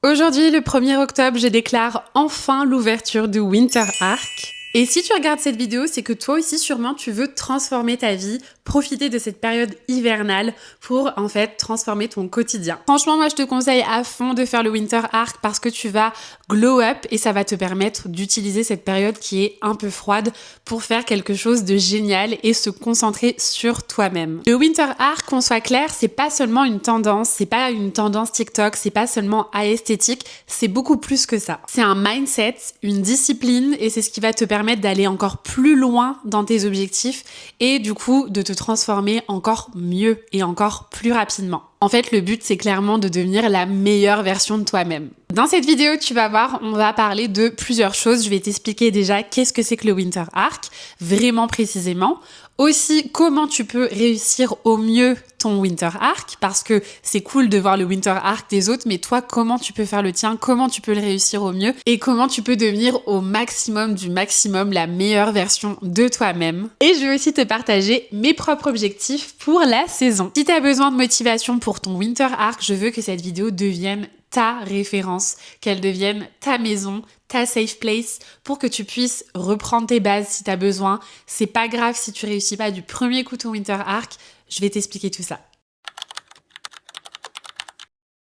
Aujourd'hui, le 1er octobre, je déclare enfin l'ouverture du Winter Arc. Et si tu regardes cette vidéo, c'est que toi aussi sûrement tu veux transformer ta vie, profiter de cette période hivernale pour en fait transformer ton quotidien. Franchement, moi je te conseille à fond de faire le Winter Arc parce que tu vas glow up et ça va te permettre d'utiliser cette période qui est un peu froide pour faire quelque chose de génial et se concentrer sur toi-même. Le Winter Arc, qu'on soit clair, c'est pas seulement une tendance, c'est pas une tendance TikTok, c'est pas seulement esthétique, c'est beaucoup plus que ça. C'est un mindset, une discipline et c'est ce qui va te permettre d'aller encore plus loin dans tes objectifs et du coup de te transformer encore mieux et encore plus rapidement. En fait, le but, c'est clairement de devenir la meilleure version de toi-même. Dans cette vidéo, tu vas voir, on va parler de plusieurs choses. Je vais t'expliquer déjà qu'est-ce que c'est que le Winter Arc, vraiment précisément. Aussi, comment tu peux réussir au mieux ton Winter Arc, parce que c'est cool de voir le Winter Arc des autres, mais toi, comment tu peux faire le tien, comment tu peux le réussir au mieux, et comment tu peux devenir au maximum du maximum la meilleure version de toi-même. Et je vais aussi te partager mes propres objectifs pour la saison. Si tu as besoin de motivation pour ton Winter Arc, je veux que cette vidéo devienne ta référence, qu'elle devienne ta maison, ta safe place pour que tu puisses reprendre tes bases si tu as besoin. C'est pas grave si tu réussis pas du premier coup ton Winter Arc, je vais t'expliquer tout ça.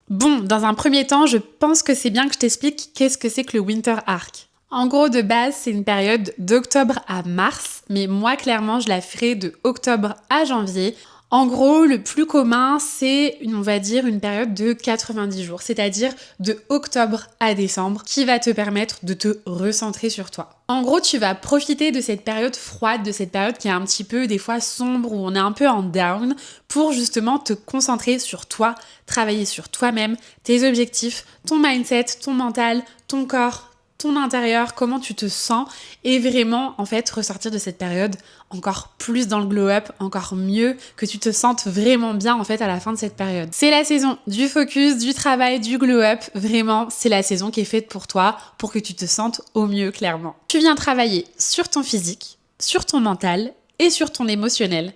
Bon, dans un premier temps, je pense que c'est bien que je t'explique qu'est-ce que c'est que le Winter Arc. En gros, de base, c'est une période d'octobre à mars, mais moi, clairement, je la ferai de octobre à janvier. En gros, le plus commun, c'est, on va dire, une période de 90 jours, c'est-à-dire de octobre à décembre, qui va te permettre de te recentrer sur toi. En gros, tu vas profiter de cette période froide, de cette période qui est un petit peu, des fois, sombre, où on est un peu en down, pour justement te concentrer sur toi, travailler sur toi-même, tes objectifs, ton mindset, ton mental, ton corps, ton intérieur, comment tu te sens et vraiment en fait ressortir de cette période encore plus dans le glow up, encore mieux, que tu te sentes vraiment bien en fait à la fin de cette période. C'est la saison du focus, du travail, du glow up, vraiment c'est la saison qui est faite pour toi, pour que tu te sentes au mieux clairement. Tu viens travailler sur ton physique, sur ton mental et sur ton émotionnel.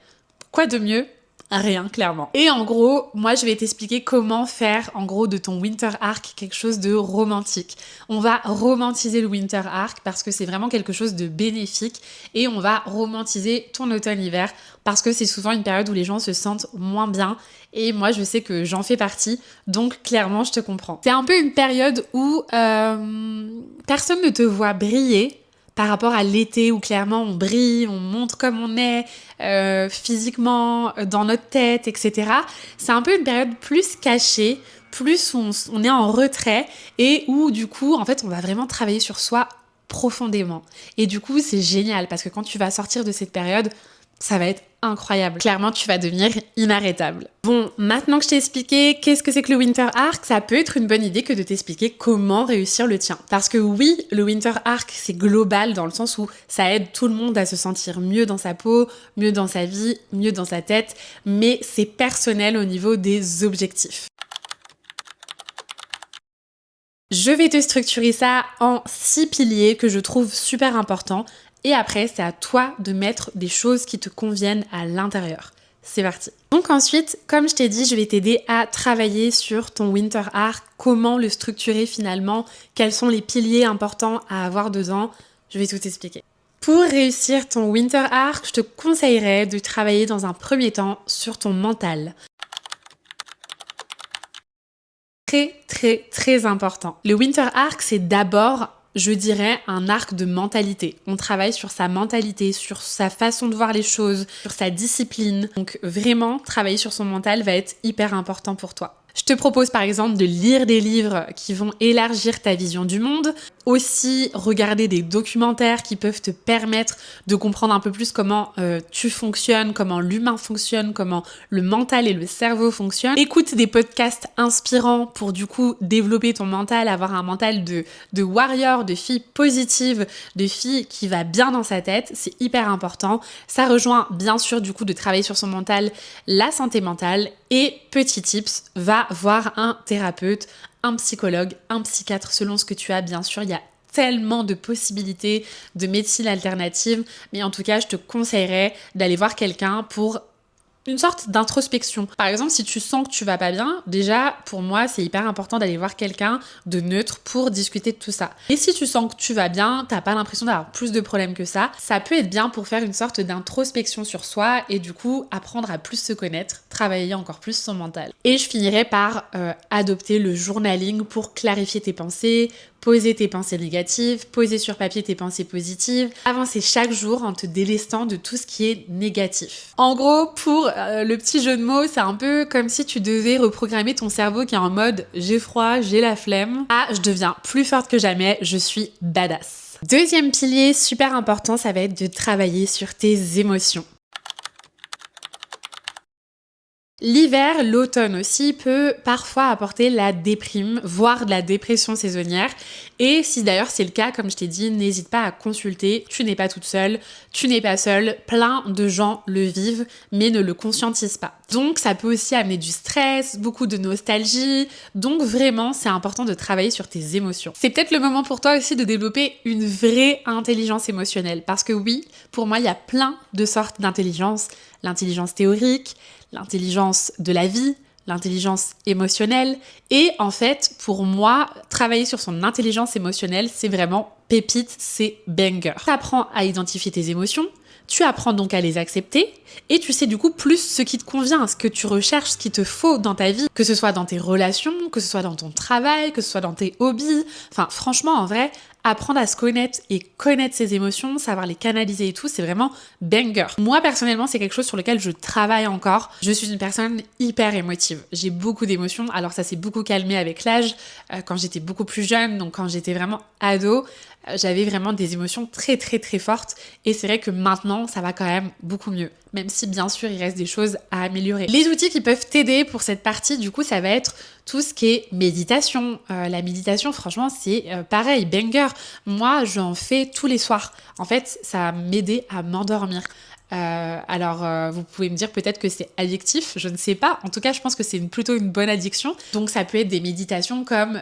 Quoi de mieux ? Rien, clairement. Et en gros, moi, je vais t'expliquer comment faire, en gros, de ton Winter Arc quelque chose de romantique. On va romantiser le Winter Arc parce que c'est vraiment quelque chose de bénéfique et on va romantiser ton automne-hiver parce que c'est souvent une période où les gens se sentent moins bien et moi, je sais que j'en fais partie, donc clairement, je te comprends. C'est un peu une période où personne ne te voit briller par rapport à l'été où clairement on brille, on montre comme on est physiquement, dans notre tête, etc. C'est un peu une période plus cachée, plus on est en retrait et où du coup, en fait, on va vraiment travailler sur soi profondément. Et du coup, c'est génial parce que quand tu vas sortir de cette période, ça va être incroyable. Clairement, tu vas devenir inarrêtable. Bon, maintenant que je t'ai expliqué qu'est-ce que c'est que le Winter Arc, ça peut être une bonne idée que de t'expliquer comment réussir le tien. Parce que oui, le Winter Arc, c'est global dans le sens où ça aide tout le monde à se sentir mieux dans sa peau, mieux dans sa vie, mieux dans sa tête, mais c'est personnel au niveau des objectifs. Je vais te structurer ça en 6 piliers que je trouve super importants. Et après, c'est à toi de mettre des choses qui te conviennent à l'intérieur. C'est parti. Donc ensuite, comme je t'ai dit, je vais t'aider à travailler sur ton Winter Arc, comment le structurer finalement, quels sont les piliers importants à avoir dedans. Je vais tout t'expliquer. Pour réussir ton Winter Arc, je te conseillerais de travailler dans un premier temps sur ton mental. Très important. Le Winter Arc, c'est d'abord, je dirais, un arc de mentalité. On travaille sur sa mentalité, sur sa façon de voir les choses, sur sa discipline. Donc vraiment, travailler sur son mental va être hyper important pour toi. Je te propose par exemple de lire des livres qui vont élargir ta vision du monde, aussi regarder des documentaires qui peuvent te permettre de comprendre un peu plus comment tu fonctionnes, comment l'humain fonctionne, comment le mental et le cerveau fonctionnent. Écoute des podcasts inspirants pour du coup développer ton mental, avoir un mental de warrior, de fille positive, de fille qui va bien dans sa tête, c'est hyper important. Ça rejoint bien sûr du coup de travailler sur son mental, la santé mentale. Et petit tips, va voir un thérapeute, un psychologue, un psychiatre selon ce que tu as. Bien sûr, il y a tellement de possibilités de médecine alternative, mais en tout cas, je te conseillerais d'aller voir quelqu'un pour une sorte d'introspection. Par exemple, si tu sens que tu vas pas bien, déjà, pour moi, c'est hyper important d'aller voir quelqu'un de neutre pour discuter de tout ça. Et si tu sens que tu vas bien, t'as pas l'impression d'avoir plus de problèmes que ça peut être bien pour faire une sorte d'introspection sur soi et du coup, apprendre à plus se connaître, travailler encore plus son mental. Et je finirai par adopter le journaling pour clarifier tes pensées, poser tes pensées négatives, poser sur papier tes pensées positives, avancer chaque jour en te délestant de tout ce qui est négatif. En gros, pour le petit jeu de mots, c'est un peu comme si tu devais reprogrammer ton cerveau qui est en mode j'ai froid, j'ai la flemme. Ah, je deviens plus forte que jamais, je suis badass. Deuxième pilier super important, ça va être de travailler sur tes émotions. L'hiver, l'automne aussi peut parfois apporter la déprime, voire de la dépression saisonnière. Et si d'ailleurs c'est le cas, comme je t'ai dit, n'hésite pas à consulter. Tu n'es pas toute seule, tu n'es pas seule. Plein de gens le vivent, mais ne le conscientisent pas. Donc ça peut aussi amener du stress, beaucoup de nostalgie. Donc vraiment, c'est important de travailler sur tes émotions. C'est peut-être le moment pour toi aussi de développer une vraie intelligence émotionnelle. Parce que oui, pour moi, il y a plein de sortes d'intelligence. L'intelligence théorique, l'intelligence de la vie, l'intelligence émotionnelle. Et en fait, pour moi, travailler sur son intelligence émotionnelle, c'est vraiment pépite, c'est banger. Tu apprends à identifier tes émotions, tu apprends donc à les accepter et tu sais du coup plus ce qui te convient, ce que tu recherches, ce qu'il te faut dans ta vie, que ce soit dans tes relations, que ce soit dans ton travail, que ce soit dans tes hobbies. Enfin, franchement, en vrai, apprendre à se connaître et connaître ses émotions, savoir les canaliser et tout, c'est vraiment banger. Moi, personnellement, c'est quelque chose sur lequel je travaille encore. Je suis une personne hyper émotive. J'ai beaucoup d'émotions. Alors, ça s'est beaucoup calmé avec l'âge, quand j'étais beaucoup plus jeune, donc quand j'étais vraiment ado, j'avais vraiment des émotions très très très fortes et c'est vrai que maintenant ça va quand même beaucoup mieux, même si bien sûr il reste des choses à améliorer. Les outils qui peuvent t'aider pour cette partie, du coup, ça va être tout ce qui est méditation. La méditation, franchement, c'est pareil, banger. Moi, j'en fais tous les soirs. En fait, ça va m'aider à m'endormir. Vous pouvez me dire peut-être que c'est addictif, je ne sais pas. En tout cas, je pense que c'est plutôt une bonne addiction. Donc, ça peut être des méditations comme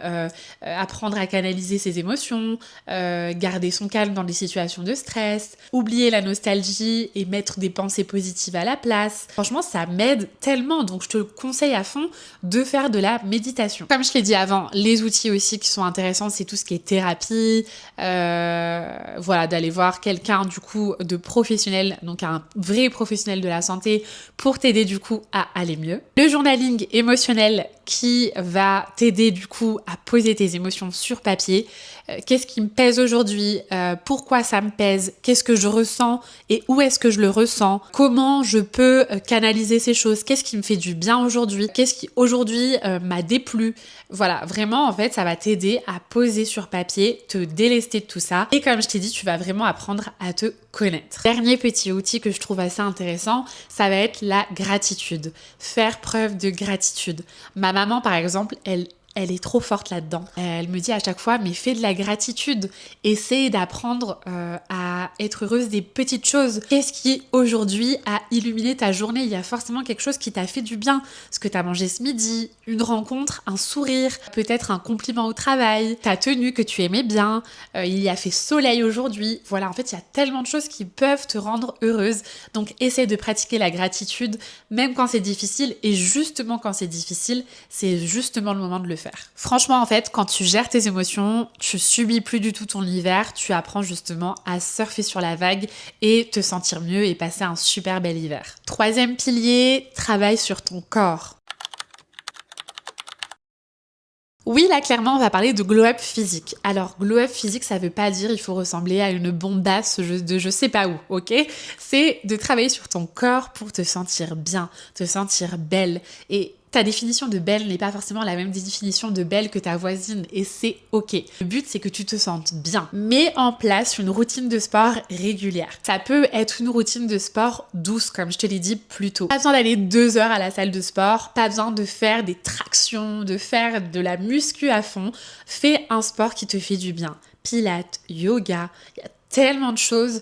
apprendre à canaliser ses émotions, garder son calme dans des situations de stress, oublier la nostalgie et mettre des pensées positives à la place. Franchement, ça m'aide tellement. Donc, je te conseille à fond de faire de la méditation. Comme je l'ai dit avant, les outils aussi qui sont intéressants, c'est tout ce qui est thérapie. Voilà, d'aller voir quelqu'un du coup de professionnel, donc un vrai professionnel de la santé pour t'aider du coup à aller mieux. Le journaling émotionnel qui va t'aider du coup à poser tes émotions sur papier. Qu'est-ce qui me pèse aujourd'hui? Pourquoi ça me pèse? Qu'est-ce que je ressens et où est-ce que je le ressens? Comment je peux canaliser ces choses? Qu'est-ce qui me fait du bien aujourd'hui? Qu'est-ce qui aujourd'hui m'a déplu? Voilà, vraiment en fait ça va t'aider à poser sur papier, te délester de tout ça et comme je t'ai dit, tu vas vraiment apprendre à te connaître. Dernier petit outil que je trouve assez intéressant, ça va être la gratitude. Faire preuve de gratitude. Ma maman par exemple, elle est trop forte là-dedans. Elle me dit à chaque fois, mais fais de la gratitude. Essaye d'apprendre à être heureuse des petites choses. Qu'est-ce qui, aujourd'hui, a illuminé ta journée? Il y a forcément quelque chose qui t'a fait du bien. Ce que t'as mangé ce midi, une rencontre, un sourire, peut-être un compliment au travail, ta tenue que tu aimais bien, il y a fait soleil aujourd'hui. Voilà, en fait, il y a tellement de choses qui peuvent te rendre heureuse. Donc, essaye de pratiquer la gratitude, même quand c'est difficile. Et justement, quand c'est difficile, c'est justement le moment de le faire. Franchement, en fait, quand tu gères tes émotions, tu subis plus du tout ton hiver, tu apprends justement à surfer sur la vague et te sentir mieux et passer un super bel hiver. Troisième pilier, travaille sur ton corps. Oui, là, clairement, on va parler de glow-up physique. Alors, glow-up physique, ça veut pas dire il faut ressembler à une bombasse de je sais pas où, ok? C'est de travailler sur ton corps pour te sentir bien, te sentir belle. Et ta définition de belle n'est pas forcément la même définition de belle que ta voisine et c'est ok. Le but, c'est que tu te sentes bien. Mets en place une routine de sport régulière. Ça peut être une routine de sport douce, comme je te l'ai dit plus tôt. Pas besoin d'aller 2 heures à la salle de sport, pas besoin de faire des tractions, de faire de la muscu à fond. Fais un sport qui te fait du bien. Pilates, yoga, il y a tellement de choses.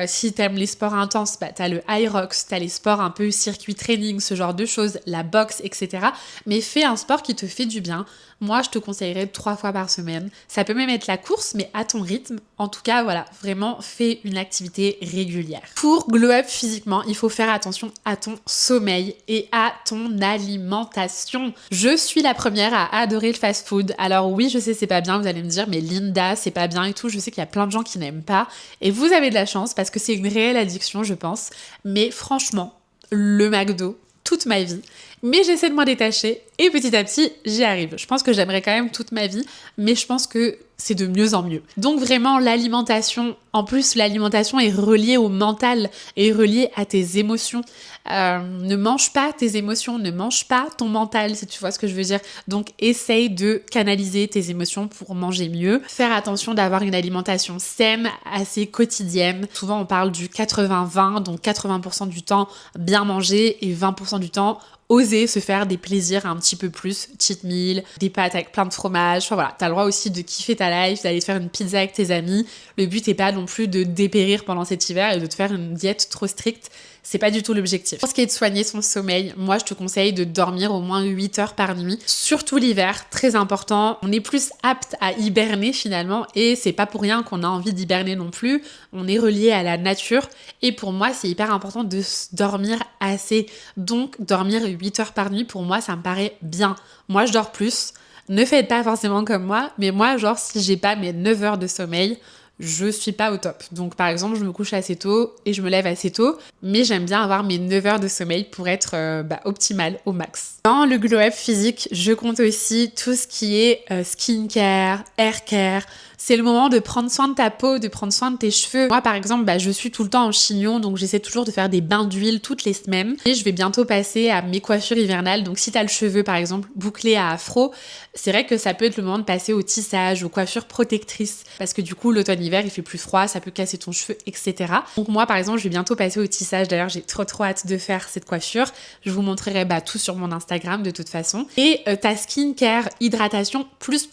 Si t'aimes les sports intenses, t'as le high rocks, t'as les sports un peu circuit training, ce genre de choses, la boxe, etc. Mais fais un sport qui te fait du bien. moi je te conseillerais 3 fois par semaine. Ça peut même être la course, mais à ton rythme. En tout cas, voilà, vraiment fais une activité régulière. Pour glow up physiquement, il faut faire attention à ton sommeil et à ton alimentation. Je suis la première à adorer le fast-food. Alors oui, je sais, c'est pas bien, vous allez me dire, mais Linda, c'est pas bien et tout. Je sais qu'il y a plein de gens qui n'aiment pas. Et vous avez de la chance parce que c'est une réelle addiction, je pense. Mais franchement, le McDo, toute ma vie. Mais j'essaie de m'en détacher et petit à petit, j'y arrive. Je pense que j'aimerais quand même toute ma vie, mais je pense que c'est de mieux en mieux. Donc vraiment, l'alimentation, en plus, l'alimentation est reliée au mental et reliée à tes émotions. Ne mange pas tes émotions, ne mange pas ton mental, si tu vois ce que je veux dire. Donc essaye de canaliser tes émotions pour manger mieux. Faire attention d'avoir une alimentation saine, assez quotidienne. Souvent, on parle du 80-20, donc 80% du temps bien manger et 20% du temps oser se faire des plaisirs un petit peu plus, cheat meal, des pâtes avec plein de fromage, enfin voilà, t'as le droit aussi de kiffer ta life, d'aller te faire une pizza avec tes amis. Le but n'est pas non plus de dépérir pendant cet hiver et de te faire une diète trop stricte. C'est pas du tout l'objectif. Pour ce qui est de soigner son sommeil, moi je te conseille de dormir au moins 8 heures par nuit, surtout l'hiver, très important. On est plus apte à hiberner finalement et c'est pas pour rien qu'on a envie d'hiberner non plus. On est relié à la nature et pour moi c'est hyper important de dormir assez. Donc dormir 8 heures par nuit, pour moi ça me paraît bien. Moi je dors plus. Ne faites pas forcément comme moi, mais moi genre si j'ai pas mes 9 heures de sommeil, je suis pas au top. Donc par exemple, je me couche assez tôt et je me lève assez tôt, mais j'aime bien avoir mes 9 heures de sommeil pour être optimale au max. Dans le glow up physique, je compte aussi tout ce qui est skincare, hair care. C'est le moment de prendre soin de ta peau, de prendre soin de tes cheveux. Moi, par exemple, je suis tout le temps en chignon, donc j'essaie toujours de faire des bains d'huile toutes les semaines. Et je vais bientôt passer à mes coiffures hivernales. Donc si t'as le cheveu, par exemple, bouclé à afro, c'est vrai que ça peut être le moment de passer au tissage, aux coiffures protectrices. Parce que du coup, l'automne-hiver, il fait plus froid, ça peut casser ton cheveu, etc. Donc moi, par exemple, je vais bientôt passer au tissage. D'ailleurs, j'ai trop hâte de faire cette coiffure. Je vous montrerai tout sur mon Instagram de toute façon. Et ta skincare, hydratation, plus.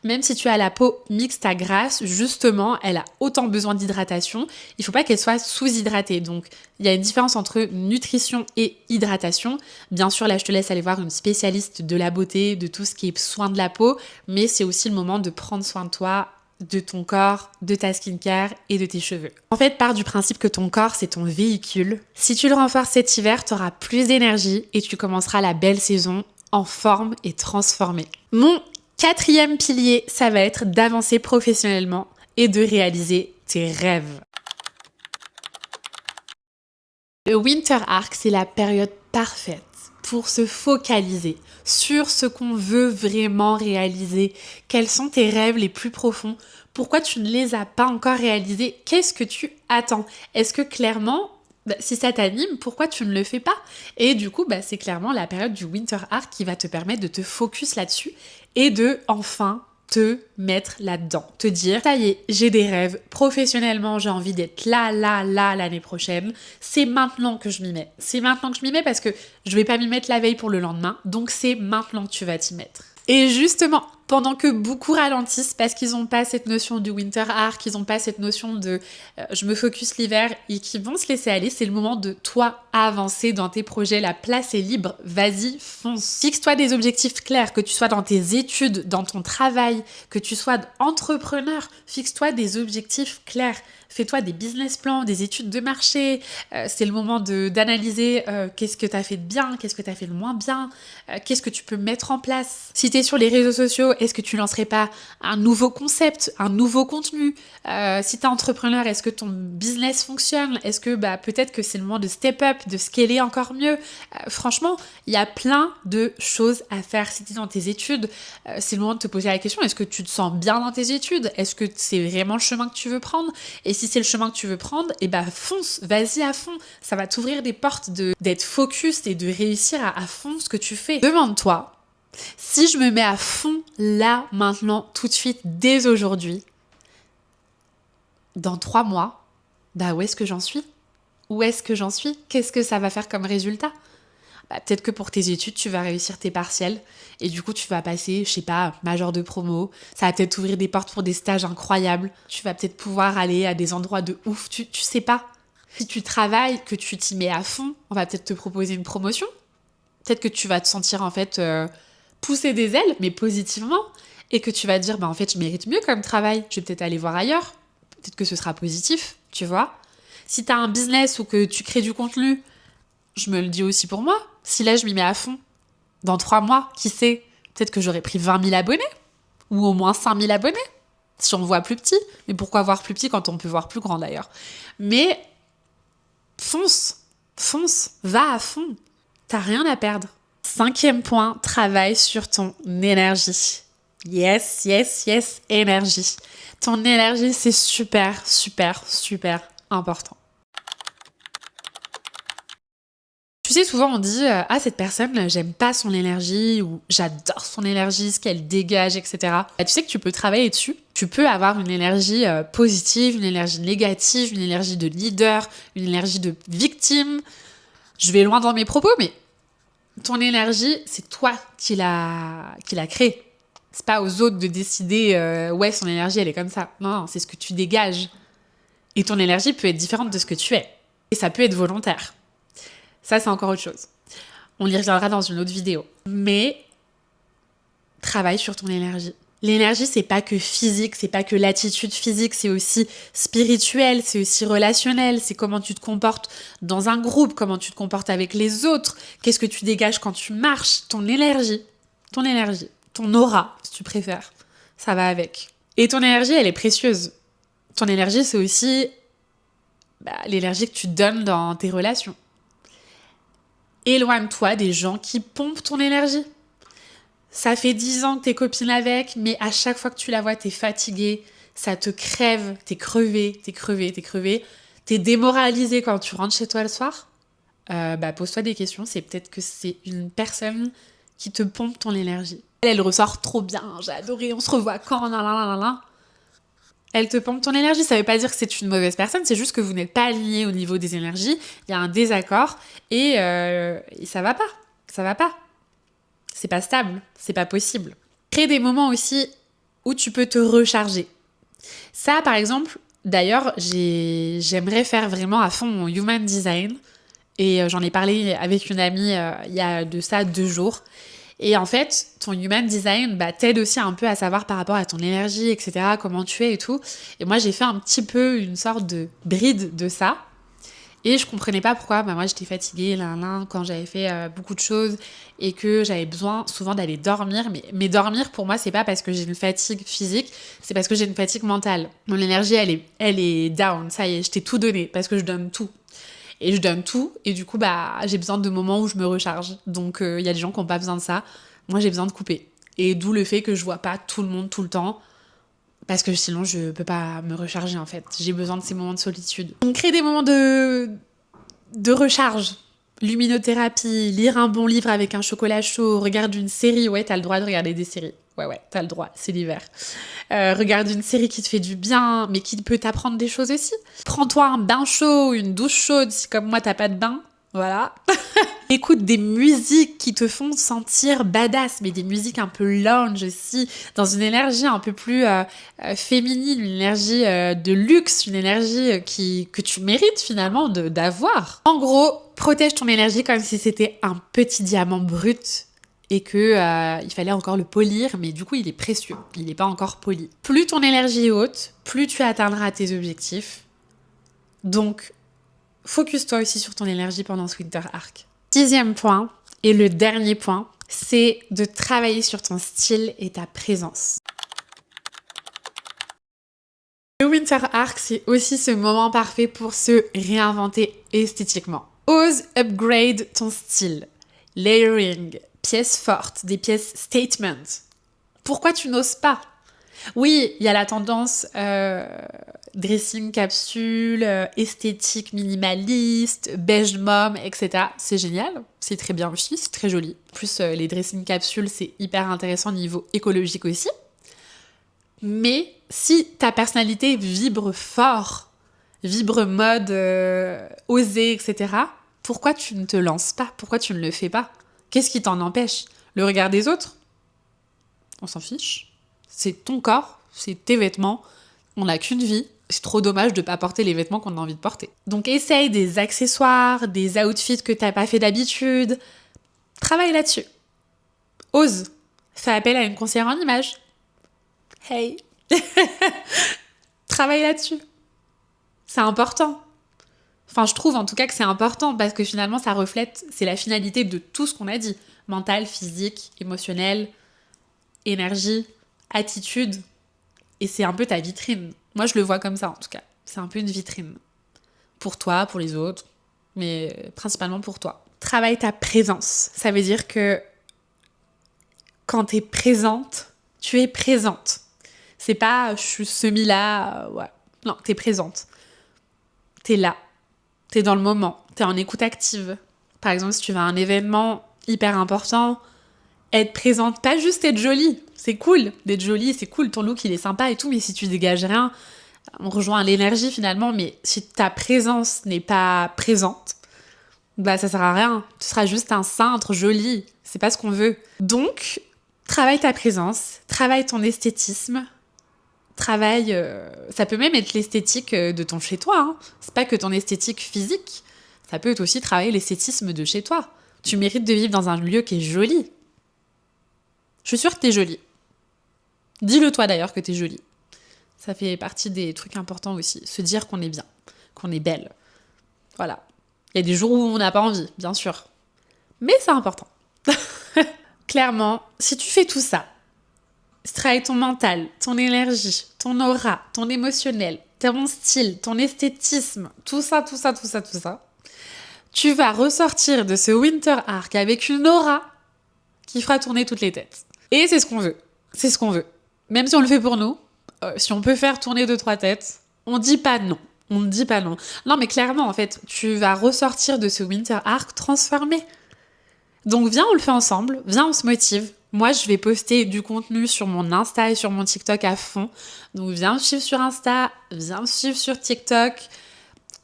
Même si tu as la peau mixte à grasse, justement, elle a autant besoin d'hydratation. Il faut pas qu'elle soit sous-hydratée. Donc, il y a une différence entre nutrition et hydratation. Bien sûr, là, je te laisse aller voir une spécialiste de la beauté, de tout ce qui est soin de la peau, mais c'est aussi le moment de prendre soin de toi, de ton corps, de ta skincare et de tes cheveux. En fait, pars du principe que ton corps, c'est ton véhicule. Si tu le renforces cet hiver, tu auras plus d'énergie et tu commenceras la belle saison en forme et transformée. Mon 4e pilier, ça va être d'avancer professionnellement et de réaliser tes rêves. Le Winter Arc, c'est la période parfaite pour se focaliser sur ce qu'on veut vraiment réaliser. Quels sont tes rêves les plus profonds? Pourquoi tu ne les as pas encore réalisés? Qu'est-ce que tu attends? Est-ce que clairement, si ça t'anime, pourquoi tu ne le fais pas? Et du coup, c'est clairement la période du Winter Arc qui va te permettre de te focus là-dessus et de enfin te mettre là-dedans. Te dire, ça y est, j'ai des rêves. Professionnellement, j'ai envie d'être là, l'année prochaine. C'est maintenant que je m'y mets. C'est maintenant que je m'y mets parce que je vais pas m'y mettre la veille pour le lendemain. Donc c'est maintenant que tu vas t'y mettre. Et justement, pendant que beaucoup ralentissent parce qu'ils n'ont pas cette notion du Winter Arc, ils n'ont pas cette notion de je me focus l'hiver et qui vont se laisser aller, c'est le moment de toi avancer dans tes projets. La place est libre, vas-y, fonce. Fixe-toi des objectifs clairs, que tu sois dans tes études, dans ton travail, que tu sois entrepreneur, fixe-toi des objectifs clairs. Fais-toi des business plans, des études de marché. C'est le moment d'analyser qu'est-ce que tu as fait de bien, qu'est-ce que tu as fait de moins bien, qu'est-ce que tu peux mettre en place. Si tu es sur les réseaux sociaux, est-ce que tu lancerais pas un nouveau concept, un nouveau contenu? Si tu es entrepreneur, est-ce que ton business fonctionne? Est-ce que peut-être que c'est le moment de step up, de scaler encore mieux? Franchement, il y a plein de choses à faire. Si tu es dans tes études, c'est le moment de te poser la question, est-ce que tu te sens bien dans tes études? Est-ce que c'est vraiment le chemin que tu veux prendre? Et si c'est le chemin que tu veux prendre, fonce, vas-y à fond. Ça va t'ouvrir des portes d'être focus et de réussir à fond ce que tu fais. Demande-toi, si je me mets à fond là, maintenant, tout de suite, dès aujourd'hui, dans 3 mois, où est-ce que j'en suis? Où est-ce que j'en suis? Qu'est-ce que ça va faire comme résultat? Peut-être que pour tes études, tu vas réussir tes partiels et du coup, tu vas passer, je sais pas, major de promo. Ça va peut-être t'ouvrir des portes pour des stages incroyables. Tu vas peut-être pouvoir aller à des endroits de ouf. Tu sais pas. Si tu travailles, que tu t'y mets à fond, on va peut-être te proposer une promotion. Peut-être que tu vas te sentir en fait pousser des ailes, mais positivement, et que tu vas te dire, en fait, je mérite mieux comme travail, je vais peut-être aller voir ailleurs, peut-être que ce sera positif, tu vois. Si t'as un business ou que tu crées du contenu, je me le dis aussi pour moi, si là je m'y mets à fond, dans 3 mois, qui sait, peut-être que j'aurai pris 20 000 abonnés, ou au moins 5 000 abonnés, si on voit plus petit. Mais pourquoi voir plus petit quand on peut voir plus grand d'ailleurs? Mais fonce, va à fond, t'as rien à perdre. 5e point, travaille sur ton énergie. Yes, énergie. Ton énergie, c'est super important. Tu sais, souvent on dit ah, cette personne, j'aime pas son énergie ou j'adore son énergie, ce qu'elle dégage, etc. Tu sais que tu peux travailler dessus. Tu peux avoir une énergie positive, une énergie négative, une énergie de leader, une énergie de victime. Je vais loin dans mes propos, mais ton énergie, c'est toi qui l'a créée. C'est pas aux autres de décider ouais, son énergie, elle est comme ça. Non, c'est ce que tu dégages. Et ton énergie peut être différente de ce que tu es. Et ça peut être volontaire. Ça, c'est encore autre chose. On y reviendra dans une autre vidéo. Mais travaille sur ton énergie. L'énergie, c'est pas que physique, c'est pas que l'attitude physique, c'est aussi spirituel, c'est aussi relationnel, c'est comment tu te comportes dans un groupe, comment tu te comportes avec les autres, qu'est-ce que tu dégages quand tu marches, ton énergie, ton aura, si tu préfères, ça va avec. Et ton énergie, elle est précieuse. Ton énergie, c'est aussi l'énergie que tu donnes dans tes relations. Éloigne-toi des gens qui pompent ton énergie. Ça fait 10 ans que t'es copine avec, mais à chaque fois que tu la vois, t'es fatiguée, ça te crève, t'es crevé, t'es démoralisée quand tu rentres chez toi le soir. Pose-toi des questions, c'est peut-être que c'est une personne qui te pompe ton énergie. Elle ressort trop bien, j'ai adoré, on se revoit quand, nan. Elle te pompe ton énergie, ça veut pas dire que c'est une mauvaise personne, c'est juste que vous n'êtes pas alignés au niveau des énergies, il y a un désaccord et ça va pas. C'est pas stable, c'est pas possible. Crée des moments aussi où tu peux te recharger. Ça, par exemple, d'ailleurs, j'aimerais faire vraiment à fond mon human design. Et j'en ai parlé avec une amie il y a de ça 2 jours. Et en fait, ton human design t'aide aussi un peu à savoir par rapport à ton énergie, etc., comment tu es et tout. Et moi, j'ai fait un petit peu une sorte de bride de ça. Et je comprenais pas pourquoi moi j'étais fatiguée quand j'avais fait beaucoup de choses et que j'avais besoin souvent d'aller dormir. Mais dormir pour moi c'est pas parce que j'ai une fatigue physique, c'est parce que j'ai une fatigue mentale. Mon énergie elle est down, ça y est, je t'ai tout donné parce que je donne tout. Et je donne tout et du coup j'ai besoin de moments où je me recharge. Donc il y a des gens qui n'ont pas besoin de ça. Moi j'ai besoin de couper. Et d'où le fait que je vois pas tout le monde tout le temps. Parce que sinon, je peux pas me recharger, en fait. J'ai besoin de ces moments de solitude. Donc, créer des moments de recharge. Luminothérapie, lire un bon livre avec un chocolat chaud, regarde une série. Ouais, t'as le droit de regarder des séries. Ouais, t'as le droit, c'est l'hiver. Regarde une série qui te fait du bien, mais qui peut t'apprendre des choses aussi. Prends-toi un bain chaud, une douche chaude, si comme moi, t'as pas de bain. Voilà. Écoute des musiques qui te font sentir badass, mais des musiques un peu lounge aussi, dans une énergie un peu plus féminine, une énergie de luxe, une énergie que tu mérites finalement d'avoir. En gros, protège ton énergie comme si c'était un petit diamant brut et que il fallait encore le polir, mais du coup il est précieux, il n'est pas encore poli. Plus ton énergie est haute, plus tu atteindras tes objectifs. Donc, focus-toi aussi sur ton énergie pendant ce Winter Arc. 6e point, et le dernier point, c'est de travailler sur ton style et ta présence. Le Winter Arc, c'est aussi ce moment parfait pour se réinventer esthétiquement. Ose upgrade ton style. Layering, pièces fortes, des pièces statement. Pourquoi tu n'oses pas ? Oui, il y a la tendance dressing capsule, esthétique minimaliste, beige mom, etc. C'est génial, c'est très bien aussi, c'est très joli. En plus, les dressing capsules, c'est hyper intéressant au niveau écologique aussi. Mais si ta personnalité vibre fort, vibre mode osé, etc., pourquoi tu ne te lances pas ? Pourquoi tu ne le fais pas ? Qu'est-ce qui t'en empêche ? Le regard des autres ? On s'en fiche. C'est ton corps, c'est tes vêtements, on n'a qu'une vie. C'est trop dommage de pas porter les vêtements qu'on a envie de porter. Donc essaye des accessoires, des outfits que t'as pas fait d'habitude. Travaille là-dessus. Ose. Fais appel à une conseillère en images. Hey. Travaille là-dessus. C'est important. Enfin, je trouve en tout cas que c'est important parce que finalement, ça reflète, c'est la finalité de tout ce qu'on a dit. Mental, physique, émotionnel, énergie, attitude. Et c'est un peu ta vitrine. Moi, je le vois comme ça en tout cas. C'est un peu une vitrine. Pour toi, pour les autres, mais principalement pour toi. Travaille ta présence. Ça veut dire que quand t'es présente, tu es présente. C'est pas je suis semi-là, ouais. Non, t'es présente. T'es là. T'es dans le moment. T'es en écoute active. Par exemple, si tu vas à un événement hyper important, être présente, pas juste être jolie. C'est cool d'être jolie, c'est cool, ton look il est sympa et tout, mais si tu dégages rien, on rejoint l'énergie finalement, mais si ta présence n'est pas présente, bah ça sert à rien. Tu seras juste un cintre joli. C'est pas ce qu'on veut. Donc, travaille ta présence, travaille ton esthétisme, travaille... ça peut même être l'esthétique de ton chez-toi. Hein. C'est pas que ton esthétique physique. Ça peut être aussi travailler l'esthétisme de chez toi. Tu mérites de vivre dans un lieu qui est joli. Je suis sûre que t'es jolie. Dis-le toi d'ailleurs que t'es jolie. Ça fait partie des trucs importants aussi. Se dire qu'on est bien, qu'on est belle. Voilà. Il y a des jours où on n'a pas envie, bien sûr. Mais c'est important. Clairement, si tu fais tout ça, travaille ton mental, ton énergie, ton aura, ton émotionnel, ton style, ton esthétisme, tout ça, tu vas ressortir de ce Winter Arc avec une aura qui fera tourner toutes les têtes. Et c'est ce qu'on veut. C'est ce qu'on veut. Même si on le fait pour nous, si on peut faire tourner 2-3 têtes, on dit pas non. On ne dit pas non. Non, mais clairement, en fait, tu vas ressortir de ce Winter Arc transformé. Donc viens, on le fait ensemble. Viens, on se motive. Moi, je vais poster du contenu sur mon Insta et sur mon TikTok à fond. Donc viens me suivre sur Insta, viens me suivre sur TikTok.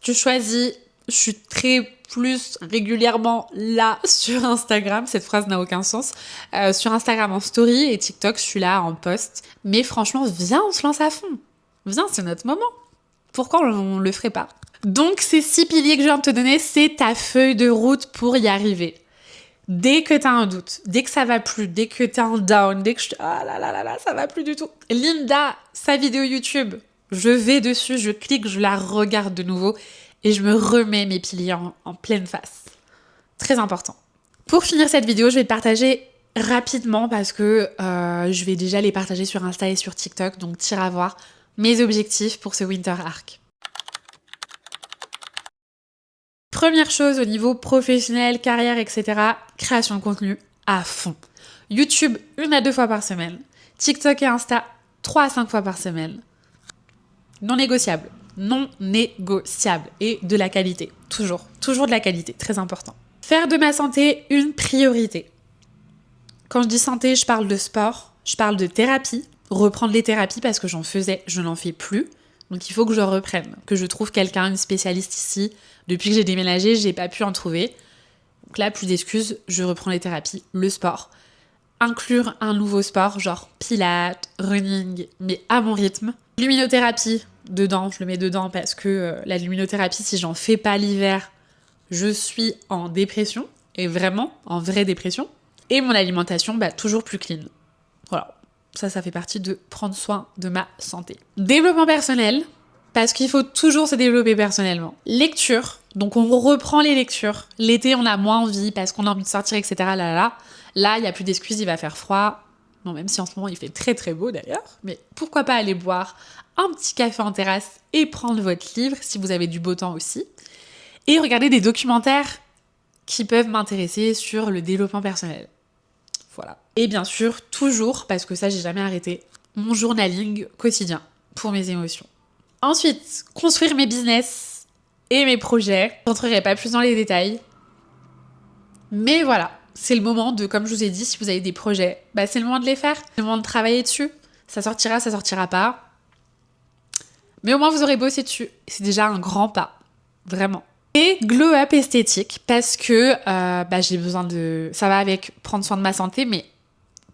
Tu choisis. Je suis très plus régulièrement là sur Instagram. Cette phrase n'a aucun sens. Sur Instagram en story et TikTok, je suis là en post. Mais franchement, viens, on se lance à fond. Viens, c'est notre moment. Pourquoi on le ferait pas? Donc, ces 6 piliers que je viens de te donner, c'est ta feuille de route pour y arriver. Dès que t'as un doute, dès que ça va plus, dès que t'es en down, dès que ah là là là là, ça va plus du tout. Linda, sa vidéo YouTube, je vais dessus, je clique, je la regarde de nouveau et je me remets mes piliers en pleine face. Très important. Pour finir cette vidéo, je vais te partager rapidement parce que je vais déjà les partager sur Insta et sur TikTok, donc t'iras voir mes objectifs pour ce Winter Arc. Première chose au niveau professionnel, carrière, etc. Création de contenu à fond. YouTube 1 à 2 fois par semaine. TikTok et Insta 3 à 5 fois par semaine. Non négociable. Non négociable. Et de la qualité. Toujours. Toujours de la qualité. Très important. Faire de ma santé une priorité. Quand je dis santé, je parle de sport. Je parle de thérapie. Reprendre les thérapies parce que j'en faisais, je n'en fais plus. Donc il faut que je reprenne, que je trouve quelqu'un, une spécialiste ici. Depuis que j'ai déménagé, j'ai pas pu en trouver. Donc là, plus d'excuses, je reprends les thérapies, le sport. Inclure un nouveau sport, genre pilates, running, mais à mon rythme. Luminothérapie, dedans, je le mets dedans parce que la luminothérapie, si j'en fais pas l'hiver, je suis en dépression, et vraiment, en vraie dépression. Et mon alimentation, toujours plus clean. Voilà. Ça fait partie de prendre soin de ma santé. Développement personnel, parce qu'il faut toujours se développer personnellement. Lecture, donc on reprend les lectures. L'été, on a moins envie parce qu'on a envie de sortir, etc. Là, il n'y a plus d'excuses, il va faire froid. Non, même si en ce moment, il fait très très beau d'ailleurs. Mais pourquoi pas aller boire un petit café en terrasse et prendre votre livre, si vous avez du beau temps aussi. Et regarder des documentaires qui peuvent m'intéresser sur le développement personnel. Voilà. Et bien sûr, toujours, parce que ça, j'ai jamais arrêté, mon journaling quotidien pour mes émotions. Ensuite, construire mes business et mes projets. Je n'entrerai pas plus dans les détails. Mais voilà, c'est le moment de, comme je vous ai dit, si vous avez des projets, c'est le moment de les faire. C'est le moment de travailler dessus. Ça sortira pas. Mais au moins, vous aurez bossé dessus. C'est déjà un grand pas. Vraiment. Et glow up esthétique, parce que j'ai besoin de... Ça va avec prendre soin de ma santé, mais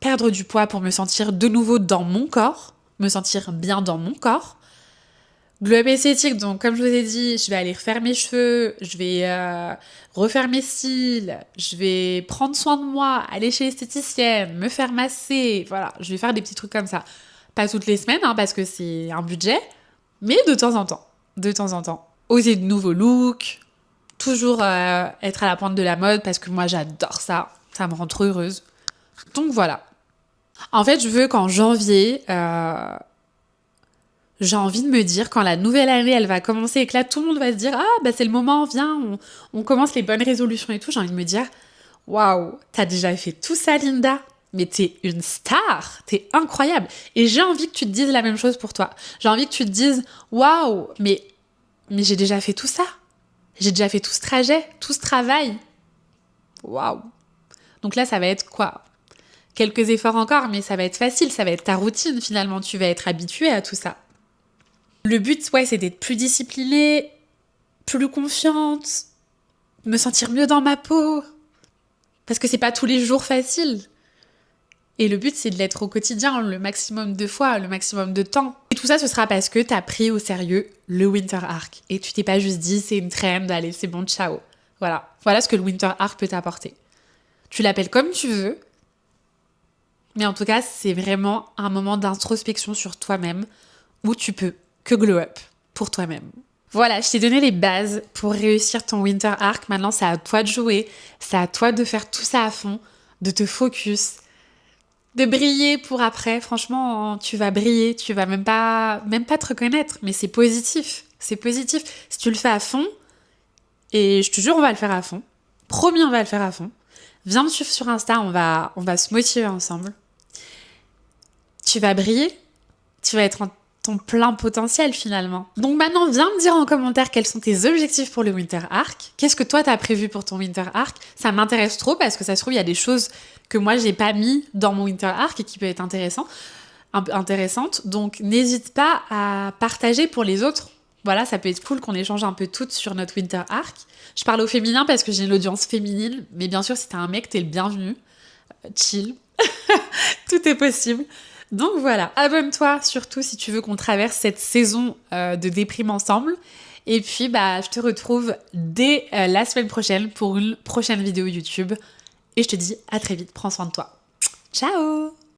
perdre du poids pour me sentir de nouveau dans mon corps, me sentir bien dans mon corps, Glow up esthétique, donc comme je vous ai dit, je vais aller refaire mes cheveux, je vais refaire mes cils, je vais prendre soin de moi, aller chez l'esthéticienne, me faire masser, voilà, je vais faire des petits trucs comme ça. Pas toutes les semaines, hein, parce que c'est un budget, mais de temps en temps. De temps en temps. Oser de nouveaux looks, toujours être à la pointe de la mode, parce que moi j'adore ça, ça me rend trop heureuse. Donc voilà. En fait, je veux qu'en janvier, j'ai envie de me dire, quand la nouvelle année, elle va commencer et que là, tout le monde va se dire, ah, bah c'est le moment, viens, on commence les bonnes résolutions et tout, j'ai envie de me dire, waouh, t'as déjà fait tout ça, Linda? Mais t'es une star, t'es incroyable. Et j'ai envie que tu te dises la même chose pour toi. J'ai envie que tu te dises, waouh, mais j'ai déjà fait tout ça. J'ai déjà fait tout ce trajet, tout ce travail. Waouh. Donc là, ça va être quoi? Quelques efforts encore, mais ça va être facile, ça va être ta routine finalement. Tu vas être habitué à tout ça. Le but, ouais, c'est d'être plus disciplinée, plus confiante, me sentir mieux dans ma peau. Parce que c'est pas tous les jours facile. Et le but, c'est de l'être au quotidien, le maximum de fois, le maximum de temps. Et tout ça, ce sera parce que t'as pris au sérieux le Winter Arc. Et tu t'es pas juste dit, c'est une trend, allez, c'est bon, ciao. Voilà. Voilà ce que le Winter Arc peut t'apporter. Tu l'appelles comme tu veux. Mais en tout cas, c'est vraiment un moment d'introspection sur toi-même où tu peux que glow up pour toi-même. Voilà, je t'ai donné les bases pour réussir ton Winter Arc. Maintenant, c'est à toi de jouer. C'est à toi de faire tout ça à fond, de te focus, de briller pour après. Franchement, tu vas briller, tu vas même pas te reconnaître, mais c'est positif. C'est positif. Si tu le fais à fond, et je te jure, on va le faire à fond. Promis, on va le faire à fond. Viens me suivre sur Insta, on va se motiver ensemble. Tu vas briller, tu vas être en ton plein potentiel finalement. Donc maintenant, viens me dire en commentaire quels sont tes objectifs pour le Winter Arc. Qu'est-ce que toi t'as prévu pour ton Winter Arc? Ça m'intéresse trop parce que ça se trouve, il y a des choses que moi j'ai pas mis dans mon Winter Arc et qui peuvent être intéressantes. Donc n'hésite pas à partager pour les autres. Voilà, ça peut être cool qu'on échange un peu toutes sur notre Winter Arc. Je parle au féminin parce que j'ai une audience féminine, mais bien sûr, si t'es un mec, t'es le bienvenu. Chill. Tout est possible. Donc voilà, abonne-toi surtout si tu veux qu'on traverse cette saison de déprime ensemble. Et puis, je te retrouve dès la semaine prochaine pour une prochaine vidéo YouTube. Et je te dis à très vite, prends soin de toi. Ciao!